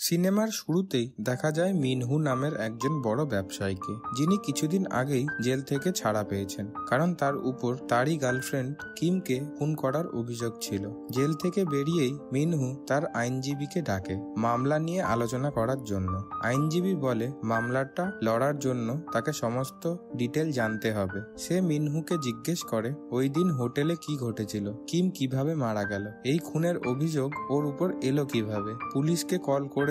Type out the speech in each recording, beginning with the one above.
সিনেমার শুরুতেই দেখা যায় মিনহু নামের একজন বড় ব্যবসায়ীকে, যিনি কিছুদিন আগেই জেল থেকে ছাড়া পেয়েছেন, কারণ তার উপর তারই গার্লফ্রেন্ড কিমকে খুন করার অভিযোগ ছিল। জেল থেকে বেরিয়েই মিনহু তার আইনজীবীকে ডাকে মামলা নিয়ে আলোচনা করার জন্য। আইনজীবী বলে মামলাটা লড়ার জন্য তাকে সমস্ত ডিটেল জানতে হবে। সে মিনহুকে জিজ্ঞেস করে ওই দিন হোটেলে কি ঘটেছিল, কিম কিভাবে মারা গেল, এই খুনের অভিযোগ ওর উপর এলো কিভাবে, পুলিশকে কল করেছিল।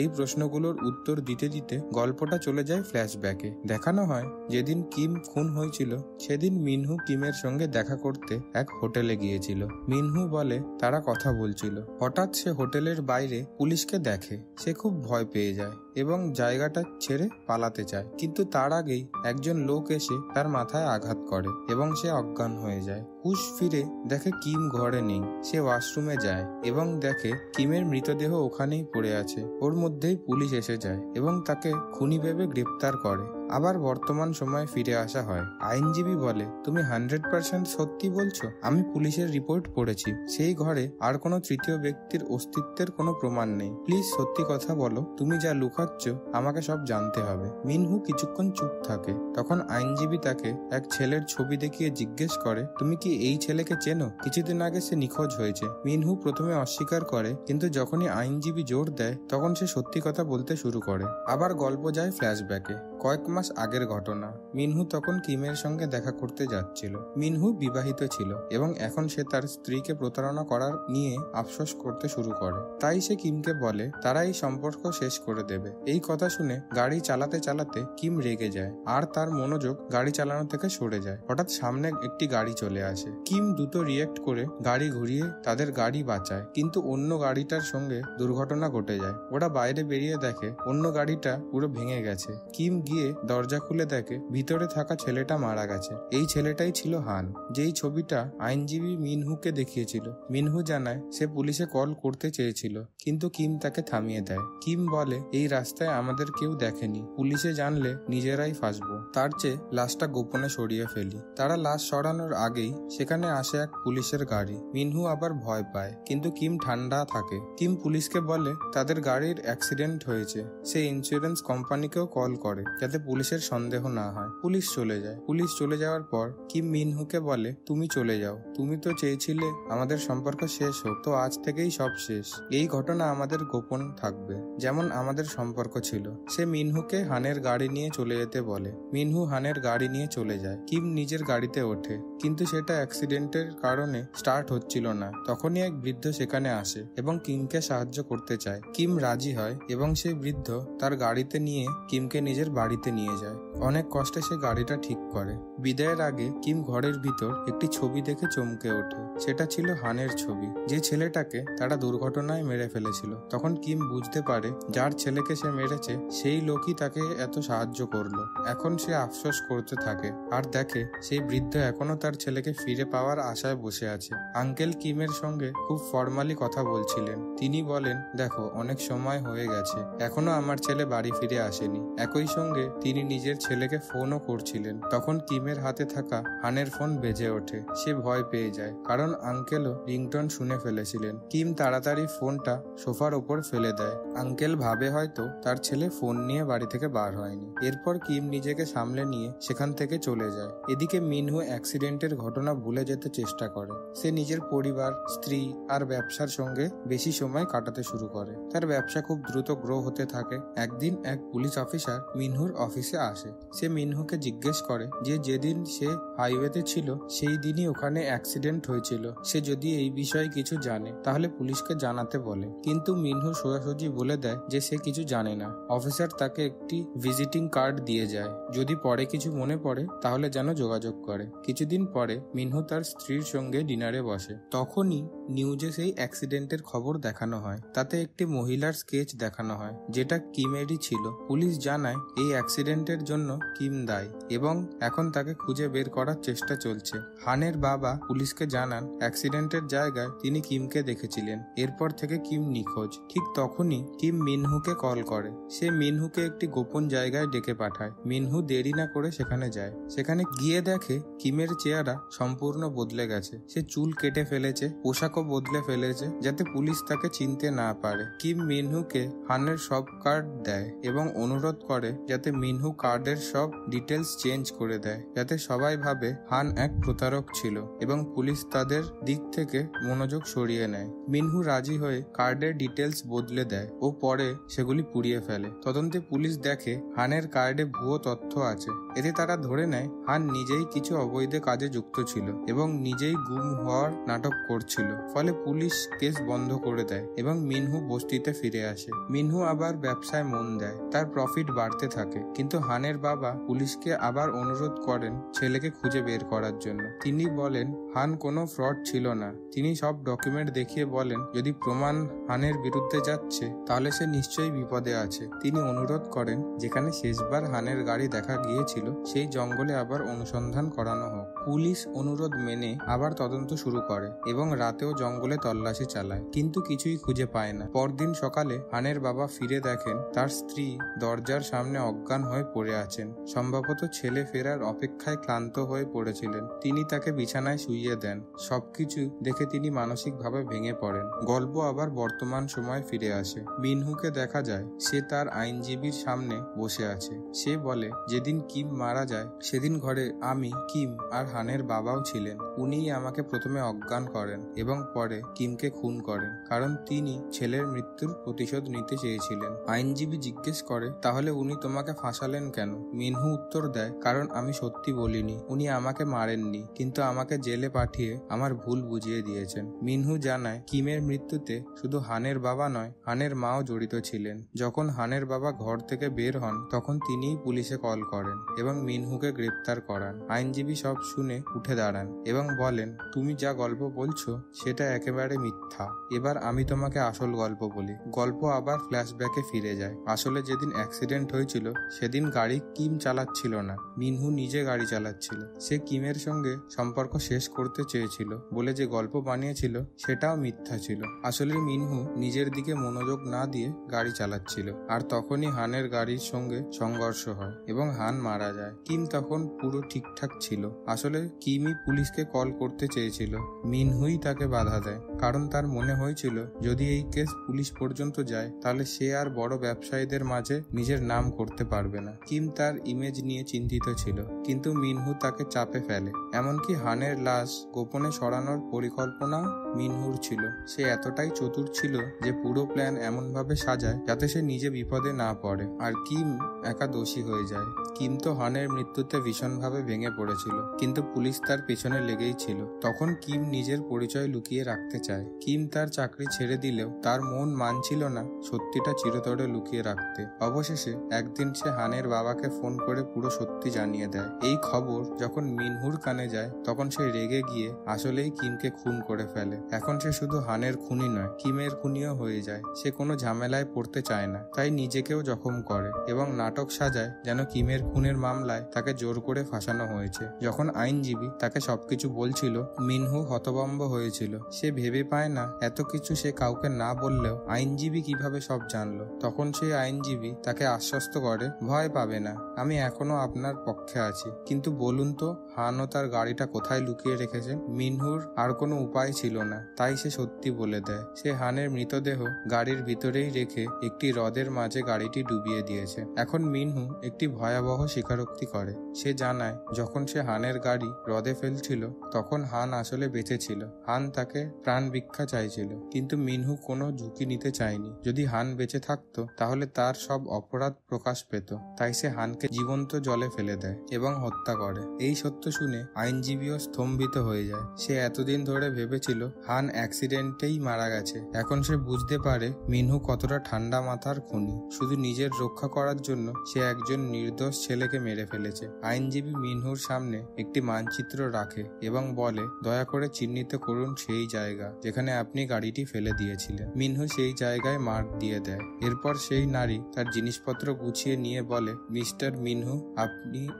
এই প্রশ্নগুলোর উত্তর দিতে দিতে গল্পটা চলে যায় ফ্ল্যাশব্যাকে। দেখানো হয় যেদিন কিম খুন হয়েছিল সেদিন মিনহু কিমের সঙ্গে দেখা করতে এক হোটেলে গিয়েছিল। মিনহু বলে তারা কথা বলছিল। হঠাৎ সে হোটেলের বাইরে পুলিশকে দেখে। সে খুব ভয় পেয়ে যায় এবং জায়গাটা ছেড়ে পালাতে চায়, কিন্তু তার আগেই একজন লোক এসে তার মাথায় আঘাত করে এবং সে অজ্ঞান হয়ে যায়। হুশ ফিরে দেখে কিম ঘরে নেই। সে ওয়াশরুমে যায় এবং দেখে কিমের মৃতদেহ ওখানেই পড়ে আছে। ওর মধ্যেই পুলিশ এসে যায় এবং তাকে খুনি ভেবে গ্রেপ্তার করে। আবার বর্তমান সময়ে ফিরে আসা হয়। আইনজীবী বলে তুমি 100% সত্যি বলছো? আমি পুলিশের রিপোর্ট পড়েছি, সেই ঘরে আর কোনো তৃতীয় ব্যক্তির অস্তিত্বের কোনো প্রমাণ নেই। প্লিজ সত্যি কথা বলো, তুমি যা লুকাচ্ছ আমাকে সব জানতে হবে। মিনহু কিছুক্ষণ চুপ থাকে। তখন আইনজীবী তাকে এক ছেলের ছবি দেখিয়ে জিজ্ঞেস করে তুমি কি এই ছেলেকে চেনো? কিছুদিন আগে সে নিখোঁজ হয়েছে। মিনহু প্রথমে অস্বীকার করে, কিন্তু যখনই আইনজীবী জোর দেয় তখন সে সত্যি কথা বলতে শুরু করে। আবার গল্প যায় ফ্ল্যাশব্যাকে। কয়েক মাস আগের ঘটনা। মিনহু তখন কিমের সঙ্গে দেখা করতে যাচ্ছিল। মিনহু বিবাহিত ছিল এবং এখন সে তার স্ত্রীকে প্রতারণা করার নিয়ে আফসোস করতে শুরু করে। তাই সে কিমকে বলে তারা এই সম্পর্ক শেষ করে দেবে। এই কথা শুনে গাড়ি চালাতে চালাতে কিম রেগে যায় আর তার মনোযোগ গাড়ি চালানো থেকে সরে যায়। হঠাৎ সামনে একটি গাড়ি চলে আসে। কিম দ্রুত রিয়েক্ট করে গাড়ি ঘুরিয়ে তাদের গাড়ি বাঁচায়, কিন্তু অন্য গাড়িটার সঙ্গে দুর্ঘটনা ঘটে যায়। ওরা বাইরে বেরিয়ে দেখে অন্য গাড়িটা পুরো ভেঙে গেছে। কিম গিয়ে দরজা খুলে দেখে ভিতরে থাকা ছেলেটা মারা গেছে। এই ছেলেটাই ছিল হান, যেই ছবিটা আইনজীবী মিনহুকে দেখিয়েছিল। মিনহু জানায় সে পুলিশে কল করতে চেয়েছিল, কিন্তু কিম তাকে থামিয়ে দেয়। কিম বলে এই রাস্তায় আমাদের কেউ দেখেনি, পুলিশে জানলে নিজেরাই ফাঁসবো, তার চেয়ে লাশটা গোপনে সরিয়ে ফেলি। তারা লাশ সরানোর আগেই সেখানে আসে এক পুলিশের গাড়ি। মিনহু আবার ভয় পায়, কিন্তু কিম ঠান্ডা থাকে। কিম পুলিশকে বলে তাদের গাড়ির অ্যাক্সিডেন্ট হয়েছে। সে ইন্স্যুরেন্স কোম্পানিকেও কল করে যাতে পুলিশের সন্দেহ না হয়। পুলিশ চলে যায়। পুলিশ চলে যাওয়ার পর কিম মিনহুকে বলে তুমি চলে যাও, তুমি তো চেয়েছিলে আমাদের সম্পর্ক শেষ হোক, তো আজ থেকেই সব শেষ। এই ঘটনা আমাদের গোপন থাকবে, যেমন আমাদের সম্পর্ক ছিল। সে মিনহুকে হানের গাড়ি নিয়ে চলে যেতে বলে। মিনহু হানের গাড়ি নিয়ে চলে যায়। কিম নিজের গাড়িতে ওঠে, কিন্তু সেটা অ্যাক্সিডেন্টের কারণে স্টার্ট হচ্ছিল না। তখনই এক বৃদ্ধ সেখানে আসে এবং কিমকে সাহায্য করতে চায়। কিম রাজি হয় এবং সেই বৃদ্ধ তার গাড়িতে নিয়ে কিমকে নিজের বাড়িতে নিয়ে যায়। অনেক কষ্টে সে গাড়িটা ঠিক করে। বিদায়ের আগে কিম ঘরের ভিতর একটি ছবি দেখে চমকে ওঠে। সেটা ছিল হানের ছবি, যে ছেলেটাকে তারা দুর্ঘটনায় মেরে ফেলেছিল। তখন কিম বুঝতে পারে যার ছেলেকে সে মেরেছে সেই লোকই তাকে এত সাহায্য করলো। এখন সে আফসোস করতে থাকে আর দেখে সেই বৃদ্ধ এখনো তার ছেলেকে ফিরে পাওয়ার আশায় বসে আছে। আঙ্কেল কিমের সঙ্গে খুব ফর্মালি কথা বলছিলেন। তিনি বলেন দেখো অনেক সময় হয়ে গেছে, এখনো আমার ছেলে বাড়ি ফিরে আসেনি। একই সঙ্গে তিনি নিজের ছেলেকে ফোনও করছিলেন। তখন কিমের হাতে থাকা হানের ফোন বেজে ওঠে। সে ভয় পেয়ে যায়, কারণ আঙ্কেলও রিংটোন শুনে ফেলেছিলেন। কিম তাড়াতাড়ি ফোনটা সোফার ওপর ফেলে দেয়। আঙ্কেল ভাবে হয়তো তার ছেলে ফোন নিয়ে বাড়ি থেকে বার হয়নি। এরপর কিম নিজেকে সামলে নিয়ে সেখান থেকে চলে যায়। এদিকে মিনহু অ্যাক্সিডেন্টের ঘটনা ভুলে যেতে চেষ্টা করে। সে নিজের পরিবার, স্ত্রী আর ব্যবসার সঙ্গে বেশি সময় কাটাতে শুরু করে। তার ব্যবসা খুব দ্রুত গ্রো হতে থাকে। একদিন এক পুলিশ অফিসার মিনহুর অফিসে আসে। সে মিনহুকে জিজ্ঞেস করে যে যেদিন সে হাইওয়েতে ছিল সেই দিনই ওখানে অ্যাক্সিডেন্ট হয়েছিল। সে যদি এই বিষয়ে কিছু জানে তাহলে পুলিশকে জানাতে বলে, কিন্তু মিনহু সোজাসুজি বলে দেয় যে সে কিছু জানে না। অফিসার তাকে একটি ভিজিটিং কার্ড দিয়ে যায়, যদি পরে কিছু মনে পড়ে তাহলে যেন যোগাযোগ করে। কিছুদিন পরে মিনহু তার স্ত্রীর সঙ্গে ডিনারে বসে। তখনই নিউজে সেই অ্যাক্সিডেন্টের খবর দেখানো হয়। তাতে একটি মহিলার স্কেচ দেখানো হয় যেটা কিমেরই ছিল। পুলিশ জানায় এই অ্যাক্সিডেন্ট অ্যাক্সিডেন্টের জন্য কিম দায়ী এবং এখন তাকে খুঁজে বের করার চেষ্টা চলছে। হানের বাবা পুলিশকে জানান অ্যাক্সিডেন্টের জায়গায় তিনি কিমকে দেখেছিলেন। এরপর থেকে কিম নিখোঁজ। ঠিক তখনই কিম মিনহুকে কল করে। সে মিনহুকে একটি গোপন জায়গায় ডেকে পাঠায়। মিনহু দেরি না করে সেখানে যায়। সেখানে গিয়ে দেখে কিমের চেহারা সম্পূর্ণ বদলে গেছে। সে চুল কেটে ফেলেছে, পোশাকও বদলে ফেলেছে যাতে পুলিশ তাকে চিনতে না পারে। কিম মিনহুকে হানের সব কার্ড দেয় এবং অনুরোধ করে যাতে মিনহু কার্ডের সব ডিটেলস চেঞ্জ করে দেয়, যাতে সবাই ভাবে হান এক প্রতারক ছিল এবং পুলিশ তাদের দিক থেকে মনোযোগ সরিয়ে নেয়। মিনহু রাজি হয়ে কার্ডের ডিটেলস বদলে দেয় ও পরে সেগুলি পুড়িয়ে ফেলে। তদন্তে পুলিশ দেখে হানের কার্ডে ভুয়ো তথ্য আছে। এতে তারা ধরে নেয় হান নিজেই কিছু অবৈধ কাজে যুক্ত ছিল এবং নিজেই গুম হওয়ার নাটক করছিল। ফলে পুলিশ কেস বন্ধ করে দেয় এবং মিনহু বস্তিতে ফিরে আসে। মিনহু আবার ব্যবসায় মন দেয়, তার প্রফিট বাড়তে থাকে। কিন্তু হানের বাবা পুলিশকে আবার অনুরোধ করেন ছেলেকে খুঁজে বের করার জন্য। তিনি বলেন হান কোনো ফ্রড ছিল না। তিনি সব ডকুমেন্ট দেখিয়ে বলেন যদি প্রমাণ হানের বিরুদ্ধে যাচ্ছে তাহলে সে নিশ্চয়ই বিপদে আছে। তিনি অনুরোধ করেন যেখানে শেষবার হানের গাড়ি দেখা গিয়েছিল সেই জঙ্গলে আবার অনুসন্ধান করানো হোক। পুলিশ অনুরোধ মেনে আবার তদন্ত শুরু করে এবং রাতেও জঙ্গলে তল্লাশি চালায়, কিন্তু কিছুই খুঁজে পায় না। পরদিন সকালে হানের বাবা ফিরে দেখেন তার স্ত্রী দরজার সামনে অজ্ঞান হয়ে পড়ে আছেন। সম্ভবত ছেলে ফেরার অপেক্ষায় ক্লান্ত হয়ে পড়েছিলেন। তিনি তাকে বিছানায় শুইয়ে দেন। সবকিছু দেখে তিনি মানসিকভাবে ভেঙে পড়েন। গল্প আবার বর্তমান সময়ে ফিরে আসে। মিনহুকে দেখা যায় সে তার আইনজীবীর সামনে বসে আছে। সে বলে যেদিন কিম মারা যায় সেদিন ঘরে আমি, কিম আর হানের বাবাও ছিলেন। উনিই আমাকে প্রথমে অজ্ঞান করেন এবং পরে কিমকে খুন করেন, কারণ তিনি ছেলের মৃত্যুর প্রতিশোধ নিতে চেয়েছিলেন। আইনজীবী জিজ্ঞেস করে তাহলে উনি তোমাকে ফাঁসালেন কেন? মিনহু উত্তর দেয় কারণ আমি সত্যি বলিনি। উনি আমাকে মারেননি, কিন্তু আমাকে জেলে পাঠিয়ে আমার ভুল বুঝিয়ে দিয়েছেন। মিনহু জানায় কিমের মৃত্যুতে শুধু হানের বাবা নয়, হানের মাও জড়িত ছিলেন। যখন হানের বাবা ঘর থেকে বের হন তখন তিনিই পুলিশে কল করেন এবং মিনহুকে গ্রেপ্তার করান। আইনজীবী সব শুনে উঠে দাঁড়ান এবং বলেন তুমি যা গল্প বলছো সেটা একেবারে মিথ্যা। এবার আমি তোমাকে আসল গল্প বলি। গল্প আবার ফ্ল্যাশব্যাকে ফিরে যায়। আসলে যেদিন অ্যাক্সিডেন্ট হয়েছিল সেদিন গাড়ি কিম চালাচ্ছিল না, মিনহু নিজে গাড়ি চালাচ্ছিল। সে কিমের সঙ্গে সম্পর্ক শেষ করতে চেয়েছিল বলে যে গল্প বানিয়েছিল সেটাও মিথ্যা ছিল। আসলে মিনহু নিজের দিকে মনোযোগ না দিয়ে গাড়ি চালাচ্ছিল। আর তখনই হানের গাড়ির সঙ্গে সংঘর্ষ হয় এবং হান মারা যায়। কিম তখন পুরো ঠিকঠাক ছিল। আসলে কিমই পুলিশকে কল করতে চেয়েছিল। মিনহুই তাকে বাধা দেয়, কারণ তার মনে হয়েছিল যদি এই কেস পুলিশ পর্যন্ত যায় তাহলে সে আর বড় ব্যবসায়ীদের মাঝে নিজের নাম করতে পারবে না। কিম তার ইমেজ নিয়ে চিন্তিত ছিল, কিন্তু মিনহু তাকে চাপে ফেলে। এমনকি হানের লাশ গোপনে সরানোর পরিকল্পনা মিনহুর ছিল। সে এতটাই চতুর ছিল যে পুরো প্ল্যান এমনভাবে সাজায় যাতে সে নিজে বিপদে না পড়ে আর কিম একা দোষী হয়ে যায়। কিম তো হানের মৃত্যুতে ভীষণভাবে ভেঙে পড়েছিল, কিন্তু পুলিশ তার পেছনে লেগেই ছিল। তখন কিম নিজের পরিচয় লুকিয়ে রাখতে চায়। কিম তার চাকরি ছেড়ে দিলেও তার মন মানছিল না সত্যিটা চিরতরে লুকিয়ে রাখতে। অবশেষে একদিন সে হানের বাবাকে ফোন করে পুরো সত্যি জানিয়ে দেয়। এই খবর যখন মিনহুর কানে যায় তখন সে রেগে গিয়ে আসলেই কিমকে খুন করে ফেলে। এখন সে শুধু হানের খুনি নয়, কিমের খুনিও হয়ে যায়। সে কোনো ঝামেলায় পড়তে চায় না, তাই নিজেকেও জখম করে এবং নাটক সাজায় যেন কিমের খুনের মামলায় তাকে জোর করে ফাঁসানো হয়েছে। যখন আইনজীবী তাকে সবকিছু বলছিল মিনহু হতভম্ব হয়েছিল। সে ভেবে পায় না এত কিছু সে কাউকে না বললেও আইনজীবী কিভাবে সব জানলো। তখন সেই আইনজীবী তাকে আশ্বস্ত করে ভয় পাবে না, আমি এখনো আপনার পক্ষে আছি। কিন্তু বলুন তো হান ও তার গাড়িটা কোথায় লুকিয়ে রেখেছেন? মিনহুর আর কোনো উপায় ছিল না, তাই সে সত্যি বলে দেয়। সে হানের মৃতদেহ গাড়ির ভিতরেই রেখে একটি হ্রদের মাঝে গাড়িটি ডুবিয়ে দিয়েছে। এখন মিনহু একটি ভয়াবহ স্বীকারোক্তি করে। সে জানায় যখন সে হানের গাড়ি হ্রদে ফেলছিল তখন হান আসলে বেঁচে ছিল। হান তাকে প্রাণ ভিক্ষা চাইছিল, কিন্তু মিনহু কোনো ঝুঁকি নিতে চায়নি। যদি হান বেঁচে থাকতো তাহলে তার সব অপরাধ প্রকাশ পেত, তাই সে হানকে জীবন্ত জলে ফেলে দেয় এবং হত্যা করে। এই সত্য শুনে আইনজীবীও স্তম্ভিত হয়ে যায়। সে এতদিন ধরে ভেবেছিল হান অ্যাক্সিডেন্টেই মারা গেছে। এখন সে বুঝতে পারে মিনহু কতটা ঠান্ডা মাথার খুনি। শুধু নিজের রক্ষা করার জন্য সে একজন নির্দোষ ছেলেকে মেরে ফেলেছে। আইনজীবী মিনহুর সামনে একটি মানচিত্র রাখে এবং বলে দয়া করে চিহ্নিত করুন সেই জায়গা যেখানে আপনি গাড়িটি ফেলে দিয়েছিলেন। মিনহু সেই জায়গায় মার্ক দিয়ে দেয়। এরপর সেই নারী তার জিনিসপত্র গুছিয়ে নিয়ে বলে, মিস্টার মিনহু,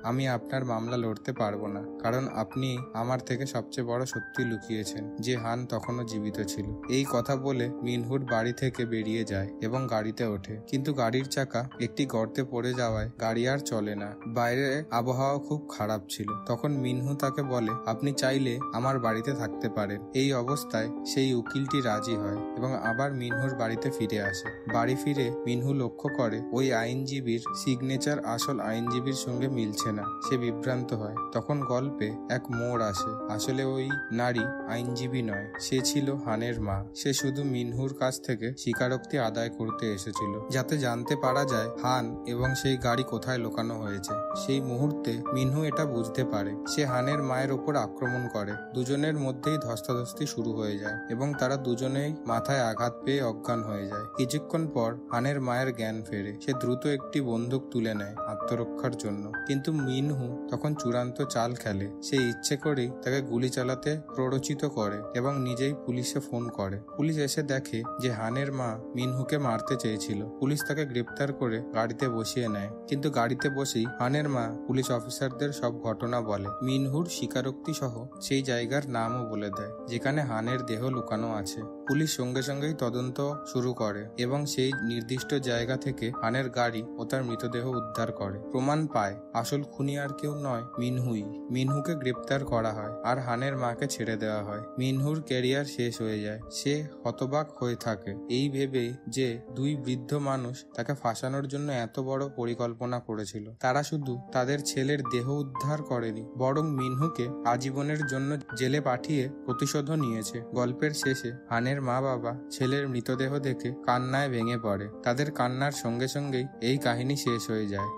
আমি আপনার মামলা লড়তে পারবো না, কারণ আপনি আমার থেকে সবচেয়ে বড় সত্যি লুকিয়েছেন, যে হান তখনও জীবিত ছিল। এই কথা বলে মিনহুর বাড়ি থেকে বেরিয়ে যায় এবং গাড়িতে ওঠে, কিন্তু গাড়ির চাকা একটি গর্তে পড়ে যাওয়ায় গাড়ি আর চলে না। বাইরে আবহাওয়া খুব খারাপ ছিল। তখন মিনহু তাকে বলে, আপনি চাইলে আমার বাড়িতে থাকতে পারেন। এই অবস্থায় সেই উকিলটি রাজি হয় এবং আবার মিনহুর বাড়িতে ফিরে আসে। বাড়ি ফিরে মিনহু লক্ষ্য করে ওই আইনজীবীর সিগনেচার আসল আইনজীবীর সঙ্গে মিলছে না। সে বিভ্রান্ত হয়। তখন গল্পে এক মোড় আসে। আসলে ওই নারী আইনজীবী নয়, সে ছিল হানের মা। সে শুধু মিনহুর কাছ থেকে স্বীকারোক্তি আদায় করতে এসেছিল, যাতে জানতে পারা যায় হান এবং সেই গাড়ি কোথায় লুকানো হয়েছে। সেই মুহূর্তে মিনহু এটা বুঝতে পারে। সে হানের মায়ের ওপর আক্রমণ করে। দুজনের মধ্যেই ধস্তাধস্তি শুরু হয়ে যায় এবং তারা দুজনেই মাথায় আঘাত পেয়ে অজ্ঞান হয়ে যায়। কিছুক্ষণ পর হানের মায়ের জ্ঞান ফেরে। সে দ্রুত একটি বন্দুক তুলে নেয় আত্মরক্ষার জন্য, কিন্তু মিনহু তখন চূড়ান্ত চাল খেলে। সে ইচ্ছে করেই তাকে গুলি চালাতে প্ররোচিত করে এবং নিজেই পুলিশে ফোন করে। পুলিশ এসে দেখে যে হানের মা মিনহুকে মারতে চেয়েছিল। পুলিশ তাকে গ্রেপ্তার করে গাড়িতে বসিয়ে নেয়, কিন্তু গাড়িতে বসেই হানের মা পুলিশ অফিসারদের সব ঘটনা বলে। মিনহুর স্বীকারোক্তি সহ সেই জায়গার নামও বলে দেয় যেখানে হানের দেহ লুকানো আছে। পুলিশ সঙ্গে সঙ্গেই তদন্ত শুরু করে এবং সেই নির্দিষ্ট জায়গা থেকে হানের গাড়ি ও তার মৃতদেহ উদ্ধার করে। প্রমাণ পায় আসল খুনি আর কেউ নয়, মিনহুই। মিনহুকে গ্রেপ্তার করা হয় আর হানের মাকে ছেড়ে দেওয়া হয়। মিনহুর ক্যারিয়ার শেষ হয়ে যায়। সে হতবাক হয়ে থাকে এই ভেবে যে দুই বৃদ্ধ মানুষ তাকে ফাঁসানোর জন্য এত বড় পরিকল্পনা করেছিল। তারা শুধু তাদের ছেলের দেহ উদ্ধার করেনি, বরং মিনহুকে আজীবনের জন্য জেলে পাঠিয়ে প্রতিশোধও নিয়েছে। গল্পের শেষে হানের মা বাবা ছেলের মৃতদেহ দেখে কান্নায় ভেঙে পড়ে। তাদের কান্নার সঙ্গে সঙ্গেই এই কাহিনী শেষ হয়ে যায়।